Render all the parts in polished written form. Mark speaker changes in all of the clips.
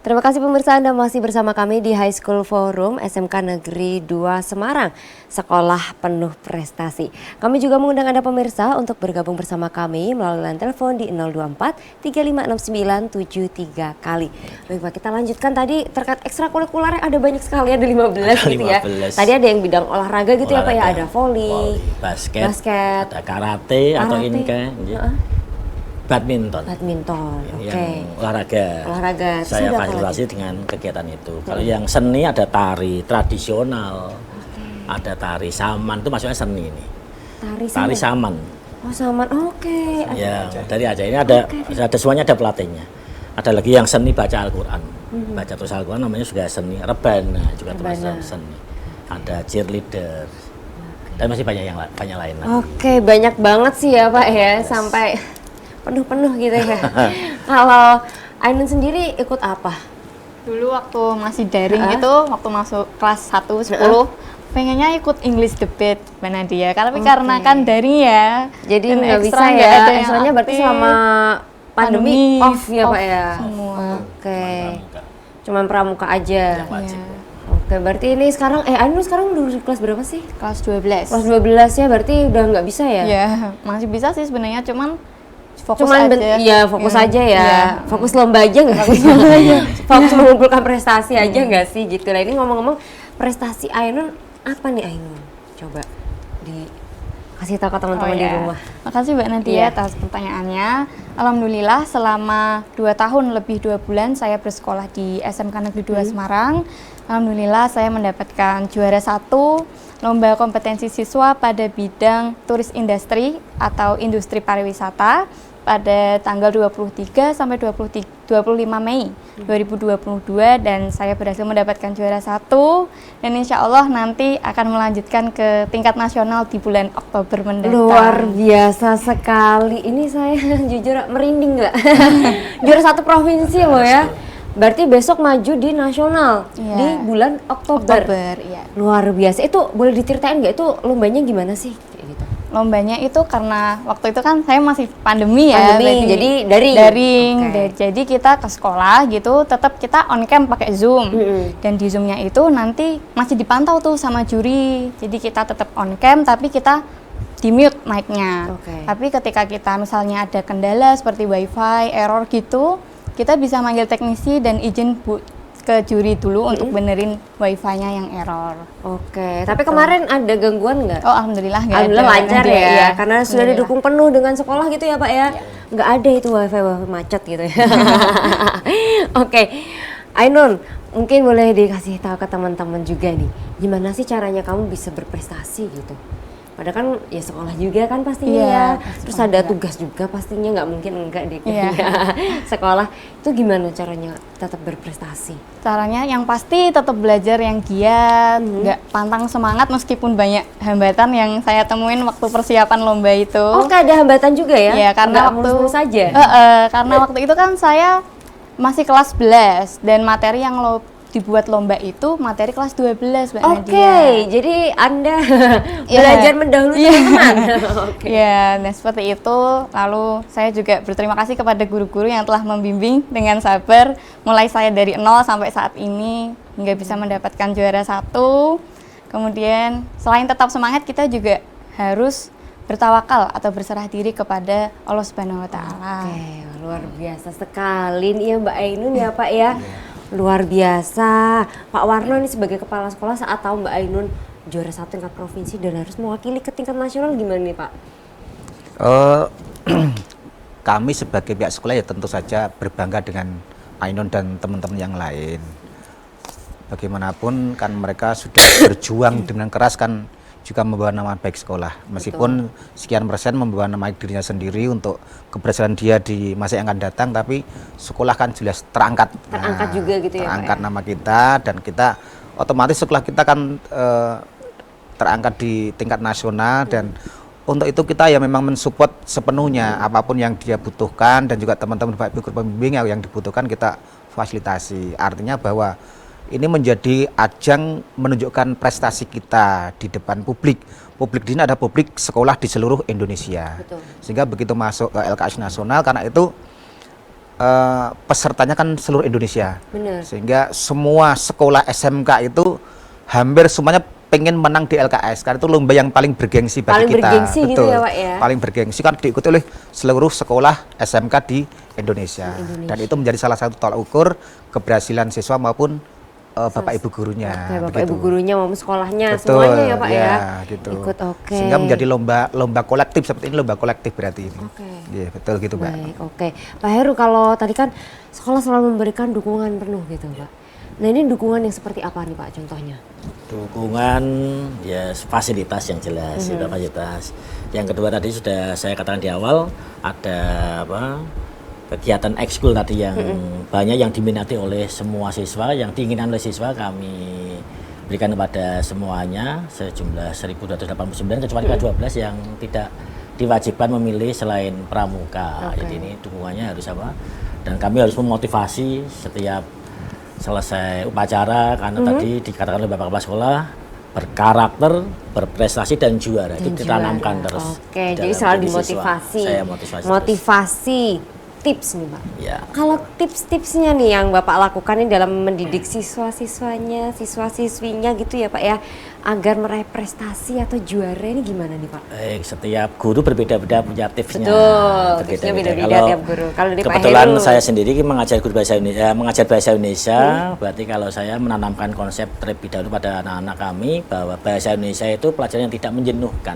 Speaker 1: Terima kasih pemirsa, Anda masih bersama kami di High School Forum SMK Negeri 2 Semarang, sekolah penuh prestasi. Kami juga mengundang Anda pemirsa untuk bergabung bersama kami melalui line telepon di 024 3569 73 kali. Baik Pak, kita lanjutkan tadi terkait ekstrakurikuler ada banyak sekali, ada 15 gitu ya. Tadi ada yang bidang olahraga gitu ya Pak ya, ada volley, basket,
Speaker 2: ada karate atau inka. Badminton,
Speaker 1: oke.
Speaker 2: Yang olahraga. Saya fasilitasi dengan kegiatan itu. Kalau yang seni ada tari tradisional, ada tari saman, itu maksudnya seni ini. Tari saman.
Speaker 1: Oh saman, oke.
Speaker 2: Ya dari aja ini ada semuanya ada pelatihnya. Ada lagi yang seni baca Al-Quran, baca terus Al-Quran namanya juga seni. Rebana juga termasuk seni. Ada cheerleader. Dan masih banyak lain.
Speaker 1: Oke, banyak banget sih ya Pak ya, sampai penuh gitu ya. Kalau Ainun sendiri ikut apa?
Speaker 3: Dulu waktu masih daring gitu, waktu masuk kelas 1 10, pengennya ikut English debate Mbak Nadia. Tapi karena kan daring ya,
Speaker 1: jadi nggak bisa ya. Ekstranya berarti selama pandemi off ya Pak ya.
Speaker 3: Semua.
Speaker 1: Oke. Cuman pramuka aja.
Speaker 2: Wajib.
Speaker 1: Oke, berarti ini sekarang Ainun sekarang udah kelas berapa sih?
Speaker 3: Kelas 12.
Speaker 1: Kelas 12 ya, berarti udah nggak bisa ya?
Speaker 3: Ya, masih bisa sih sebenarnya, fokus aja.
Speaker 1: Iya, fokus aja ya. Fokus lomba aja nggak? Fokus mengumpulkan prestasi aja nggak sih gitu lah. Ini ngomong-ngomong prestasi Ainun apa nih Ainun? Coba dikasih tahu ke teman-teman di rumah.
Speaker 3: Makasih Mbak Nadia atas pertanyaannya. Alhamdulillah selama 2 tahun lebih 2 bulan saya bersekolah di SMK Negeri 2 Semarang. Alhamdulillah saya mendapatkan juara 1 lomba kompetensi siswa pada bidang turis industri atau industri pariwisata pada tanggal 23 sampai 25 Mei 2022 dan saya berhasil mendapatkan juara 1 dan insya Allah nanti akan melanjutkan ke tingkat nasional di bulan Oktober mendatang.
Speaker 1: Luar biasa sekali, ini saya jujur merinding nggak? Juara 1 provinsi loh ya. Berarti besok maju di nasional di bulan Oktober.
Speaker 3: Iya.
Speaker 1: Luar biasa. Itu boleh diceritain nggak itu lombanya gimana sih? Kayak gitu.
Speaker 3: Lombanya itu karena waktu itu kan saya masih pandemi ya.
Speaker 1: Jadi
Speaker 3: daring. Jadi kita ke sekolah gitu, tetap kita on cam pakai Zoom. Dan di Zoom-nya itu nanti masih dipantau tuh sama juri. Jadi kita tetap on cam tapi kita di mute mic-nya. Tapi ketika kita misalnya ada kendala seperti wifi, error gitu, kita bisa manggil teknisi dan izin ke juri dulu untuk benerin wifi-nya yang error.
Speaker 1: Tapi kemarin ada gangguan nggak?
Speaker 3: Oh alhamdulillah nggak ada.
Speaker 1: Alhamdulillah lancar ya, karena sudah didukung penuh dengan sekolah gitu ya Pak ya. Nggak ada itu wifi macet gitu ya. Ainun, mungkin boleh dikasih tahu ke teman-teman juga nih, gimana sih caranya kamu bisa berprestasi gitu? Padahal kan ya sekolah juga kan pastinya ya. Terus ada tugas juga pastinya, nggak mungkin enggak deh sekolah. Itu gimana caranya tetap berprestasi?
Speaker 3: Caranya yang pasti tetap belajar yang giat, nggak pantang semangat meskipun banyak hambatan yang saya temuin waktu persiapan lomba itu.
Speaker 1: Ada hambatan juga ya?
Speaker 3: Iya, karena
Speaker 1: mulus-mulus saja.
Speaker 3: Karena waktu itu kan saya masih kelas 11 dan materi yang dibuat lomba itu materi kelas 12 Mbak Nadia.
Speaker 1: Jadi Anda belajar mendahului teman-teman.
Speaker 3: Nah seperti itu. Lalu saya juga berterima kasih kepada guru-guru yang telah membimbing dengan sabar mulai saya dari 0 sampai saat ini hingga bisa mendapatkan juara 1. Kemudian selain tetap semangat, kita juga harus bertawakal atau berserah diri kepada Allah Subhanahu wa taala.
Speaker 1: Luar biasa sekali nih ya Mbak Ainun ya Pak ya. Luar biasa. Pak Warno ini sebagai kepala sekolah saat tahu Mbak Ainun juara 1 tingkat provinsi dan harus mewakili ke tingkat nasional, gimana nih Pak?
Speaker 4: Kami sebagai pihak sekolah ya tentu saja berbangga dengan Ainun dan teman-teman yang lain. Bagaimanapun kan mereka sudah berjuang dengan keras kan juga membawa nama baik sekolah. Meskipun sekian persen membawa nama baik dirinya sendiri untuk keberhasilan dia di masa yang akan datang, tapi sekolah kan jelas terangkat.
Speaker 1: Juga gitu ya.
Speaker 4: Terangkat nama kita dan kita otomatis sekolah kita kan terangkat di tingkat nasional dan untuk itu kita ya memang mensupport sepenuhnya apapun yang dia butuhkan dan juga teman-teman Bapak Ibu pembimbing yang dibutuhkan kita fasilitasi. Artinya bahwa ini menjadi ajang menunjukkan prestasi kita di depan publik. Publik di sini ada publik sekolah di seluruh Indonesia. Sehingga begitu masuk ke LKS nasional, karena itu pesertanya kan seluruh Indonesia.
Speaker 1: Benar.
Speaker 4: Sehingga semua sekolah SMK itu hampir semuanya pengen menang di LKS karena itu lomba yang paling bergengsi bagi
Speaker 1: Paling
Speaker 4: kita.
Speaker 1: bergengsi gitu ya, Pak, ya?
Speaker 4: Paling bergengsi kan diikuti oleh seluruh sekolah SMK di Indonesia. Dan itu menjadi salah satu tolak ukur keberhasilan siswa maupun bapak ibu gurunya.
Speaker 1: Oke, bapak
Speaker 4: begitu.
Speaker 1: ibu gurunya maupun sekolahnya
Speaker 4: Betul,
Speaker 1: semuanya ya Pak ya.
Speaker 4: Gitu.
Speaker 1: Ikut, oke.
Speaker 4: Sehingga menjadi lomba kolektif seperti ini, lomba kolektif berarti ini.
Speaker 1: Oke.
Speaker 4: Iya, betul gitu, Mbak.
Speaker 1: Baik, oke. Pak Heru, kalau tadi kan sekolah selalu memberikan dukungan penuh gitu Pak. Nah ini dukungan yang seperti apa nih Pak contohnya?
Speaker 2: Dukungan ya fasilitas yang jelas, itu fasilitas. Yang kedua tadi sudah saya katakan di awal ada apa kegiatan ekskul tadi yang banyak yang diminati oleh semua siswa, yang diinginkan oleh siswa kami berikan kepada semuanya sejumlah 1.289 kecuali K12 yang tidak diwajibkan memilih selain pramuka. Jadi ini dukungannya harus apa? Dan kami harus memotivasi setiap selesai upacara karena tadi dikatakan oleh Bapak Kepala Sekolah berkarakter, berprestasi dan juara. Itu ditanamkan terus.
Speaker 1: Oke,
Speaker 2: dalam
Speaker 1: jadi selalu
Speaker 2: diri siswa.
Speaker 1: dimotivasi.
Speaker 2: Saya motivasi.
Speaker 1: Motivasi. Tips nih Pak.
Speaker 2: Ya.
Speaker 1: Kalau tips-tipsnya nih yang Bapak lakukan ini dalam mendidik siswa-siswanya, siswa-siswinya gitu ya Pak ya, agar meraih prestasi atau juara ini gimana nih Pak?
Speaker 2: Baik, setiap guru berbeda-beda punya tipsnya.
Speaker 1: Betul, tipsnya beda-beda tiap guru. Kalau dari Pak
Speaker 2: kebetulan
Speaker 1: Heru,
Speaker 2: saya sendiri mengajar guru bahasa Indonesia, mengajar bahasa Indonesia, berarti kalau saya menanamkan konsep terlebih dahulu pada anak-anak kami bahwa bahasa Indonesia itu pelajaran yang tidak menjenuhkan,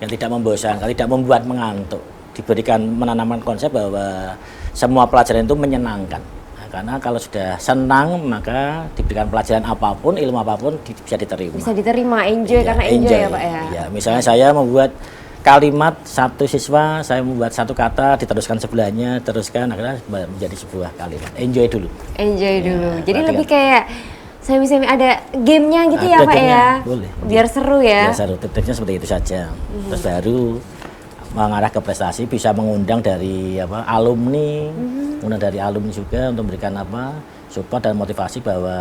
Speaker 2: yang tidak membosankan, tidak membuat mengantuk. Diberikan menanamkan konsep bahwa semua pelajaran itu menyenangkan. Nah, karena kalau sudah senang maka diberikan pelajaran apapun, ilmu apapun bisa diterima.
Speaker 1: bisa diterima, enjoy karena enjoy ya Pak ya.
Speaker 2: Iya, misalnya saya membuat kalimat satu siswa, saya membuat satu kata, diteruskan sebelahnya, teruskan akhirnya menjadi sebuah kalimat. Enjoy dulu.
Speaker 1: Enjoy dulu. Jadi
Speaker 2: perhatikan.
Speaker 1: lebih kayak semi-semi ada gamenya gitu
Speaker 2: Ada
Speaker 1: ya Pak
Speaker 2: gamenya,
Speaker 1: ya.
Speaker 2: boleh.
Speaker 1: Biar seru ya.
Speaker 2: Ya, seru. Tipsnya seperti itu saja. Terus baru mengarah ke prestasi bisa mengundang dari apa alumni, undang dari alumni juga untuk memberikan apa support dan motivasi bahwa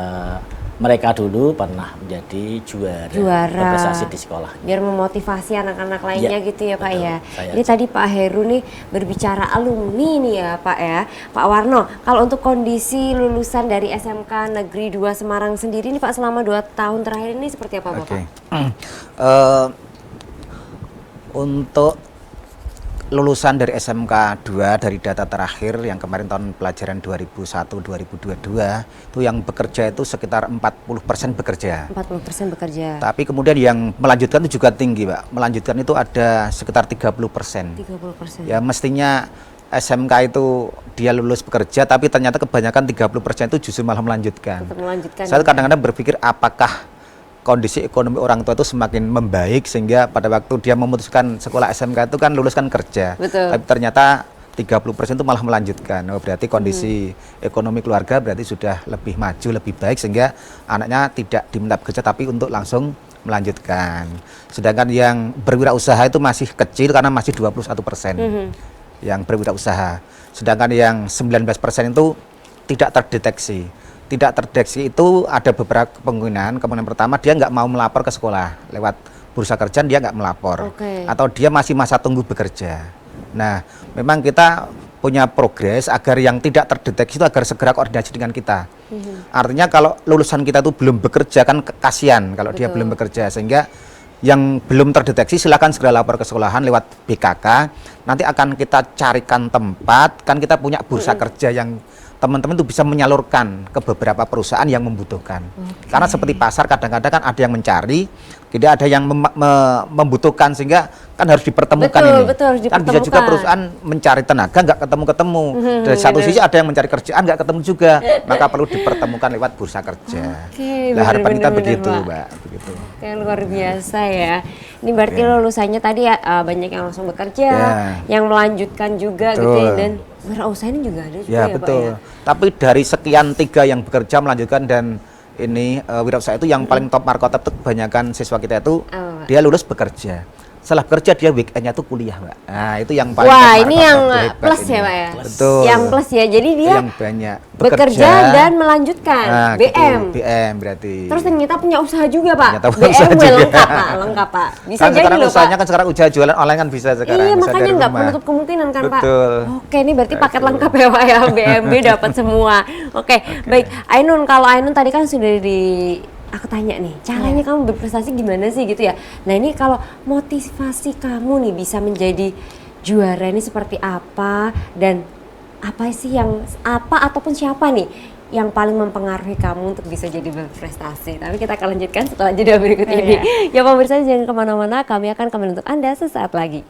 Speaker 2: mereka dulu pernah menjadi juara berprestasi di sekolah.
Speaker 1: Biar memotivasi anak-anak lainnya
Speaker 2: Ya,
Speaker 1: gitu ya Pak
Speaker 2: betul.
Speaker 1: ya.
Speaker 2: Saya
Speaker 1: Ini tadi Pak Heru nih berbicara alumni nih ya Pak ya. Pak Warno, kalau untuk kondisi lulusan dari SMK Negeri 2 Semarang sendiri nih Pak selama 2 tahun terakhir ini seperti apa Bapak?
Speaker 4: Oke. Untuk lulusan dari SMK 2 dari data terakhir yang kemarin tahun pelajaran 2001-2022 itu yang bekerja itu sekitar 40% bekerja.
Speaker 1: 40% bekerja.
Speaker 4: Tapi kemudian yang melanjutkan itu juga tinggi, Pak. Melanjutkan itu ada sekitar 30%.
Speaker 1: 30%.
Speaker 4: Ya mestinya SMK itu dia lulus bekerja, tapi ternyata kebanyakan 30% itu justru malah melanjutkan.
Speaker 1: Tetap melanjutkan.
Speaker 4: Saya kadang-kadang berpikir apakah kondisi ekonomi orang tua itu semakin membaik sehingga pada waktu dia memutuskan sekolah SMK itu kan lulus kan kerja.
Speaker 1: Betul.
Speaker 4: Tapi ternyata 30% itu malah melanjutkan. Oh, berarti kondisi ekonomi keluarga berarti sudah lebih maju, lebih baik sehingga anaknya tidak diminta bekerja tapi untuk langsung melanjutkan. Sedangkan yang berwirausaha itu masih kecil karena masih 21%. Yang berwirausaha. Sedangkan yang 19% itu tidak terdeteksi. Tidak terdeteksi itu ada beberapa kemungkinan. Kemungkinan pertama dia nggak mau melapor ke sekolah lewat bursa kerja, dia nggak melapor. Atau dia masih masa tunggu bekerja. Nah, memang kita punya progres agar yang tidak terdeteksi itu agar segera koordinasi dengan kita. Artinya kalau lulusan kita itu belum bekerja kan kasihan kalau dia belum bekerja, sehingga yang belum terdeteksi silakan segera lapor ke sekolahan lewat BKK. Nanti akan kita carikan tempat, kan kita punya bursa kerja yang teman-teman itu bisa menyalurkan ke beberapa perusahaan yang membutuhkan. Karena seperti pasar kadang-kadang kan ada yang mencari, tidak ada yang membutuhkan, sehingga kan harus dipertemukan ini.
Speaker 1: Betul, harus
Speaker 4: kan bisa juga perusahaan mencari tenaga nggak ketemu-ketemu. Dari satu sisi ada yang mencari kerjaan nggak ketemu juga, maka perlu dipertemukan lewat bursa kerja. Nah, harapan kita begitu, Mbak. Begitu.
Speaker 1: Yang luar biasa ya. Ini berarti lulusannya tadi ya, banyak yang langsung bekerja, yang melanjutkan juga gitu ya, dan wirausaha ini juga ada juga ya
Speaker 4: betul.
Speaker 1: Pak ya.
Speaker 4: Tapi dari sekian 3 yang bekerja melanjutkan dan ini wirausaha itu yang paling top markotop itu kebanyakan siswa kita itu dia lulus bekerja. setelah kerja dia weekendnya tuh kuliah, Mbak. Nah, itu yang paling
Speaker 1: Wah,
Speaker 4: Pak
Speaker 1: ini
Speaker 4: Marta
Speaker 1: yang
Speaker 4: tuh hebat
Speaker 1: plus
Speaker 4: ini.
Speaker 1: ya, Pak ya?
Speaker 4: Betul.
Speaker 1: Yang plus ya, jadi dia
Speaker 4: yang banyak
Speaker 1: bekerja dan melanjutkan
Speaker 4: Nah,
Speaker 1: BM.
Speaker 4: gitu, BM berarti.
Speaker 1: Terus ternyata punya usaha juga, Pak.
Speaker 4: Ternyata punya usaha
Speaker 1: BMW
Speaker 4: juga.
Speaker 1: lengkap, Pak. Bisa
Speaker 4: Kan
Speaker 1: jadi
Speaker 4: sekarang
Speaker 1: loh,
Speaker 4: usahanya
Speaker 1: Pak.
Speaker 4: kan sekarang usaha jualan online kan bisa sekarang.
Speaker 1: Iya,
Speaker 4: bisa
Speaker 1: makanya
Speaker 4: dari
Speaker 1: nggak
Speaker 4: rumah.
Speaker 1: menutup kemungkinan kan, Pak.
Speaker 4: Betul.
Speaker 1: Oke, ini berarti paket lengkap ya, Pak ya. BMW dapat semua. Oke, baik. Ainun, kalau Ainun tadi kan sudah aku tanya nih, caranya kamu berprestasi gimana sih gitu ya. Nah, ini kalau motivasi kamu nih bisa menjadi juara ini seperti apa, dan apa sih yang ataupun siapa nih yang paling mempengaruhi kamu untuk bisa jadi berprestasi? Tapi kita akan lanjutkan setelah jeda berikut ini. Ya pemirsa, jangan kemana-mana, kami akan kembali untuk Anda sesaat lagi.